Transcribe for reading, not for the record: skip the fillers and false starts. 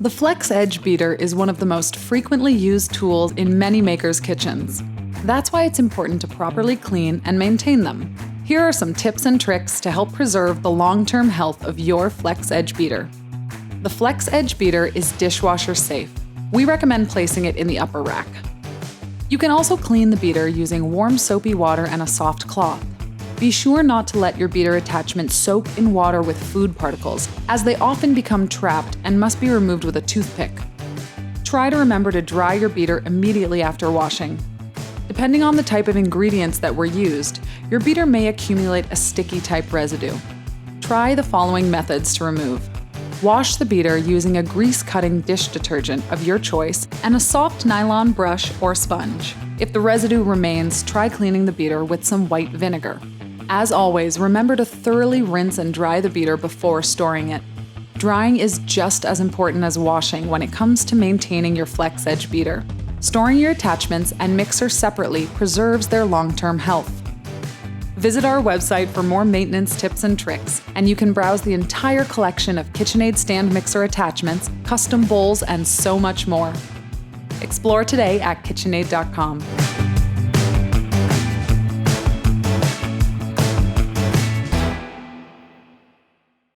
The Flex Edge Beater is one of the most frequently used tools in many makers' kitchens. That's why it's important to properly clean and maintain them. Here are some tips and tricks to help preserve the long-term health of your Flex Edge Beater. The Flex Edge Beater is dishwasher safe. We recommend placing it in the upper rack. You can also clean the beater using warm soapy water and a soft cloth. Be sure not to let your beater attachment soak in water with food particles, as they often become trapped and must be removed with a toothpick. Try to remember to dry your beater immediately after washing. Depending on the type of ingredients that were used, your beater may accumulate a sticky type residue. Try the following methods to remove. Wash the beater using a grease-cutting dish detergent of your choice and a soft nylon brush or sponge. If the residue remains, try cleaning the beater with some white vinegar. As always, remember to thoroughly rinse and dry the beater before storing it. Drying is just as important as washing when it comes to maintaining your Flex Edge Beater. Storing your attachments and mixer separately preserves their long-term health. Visit our website for more maintenance tips and tricks, and you can browse the entire collection of KitchenAid stand mixer attachments, custom bowls, and so much more. Explore today at KitchenAid.com.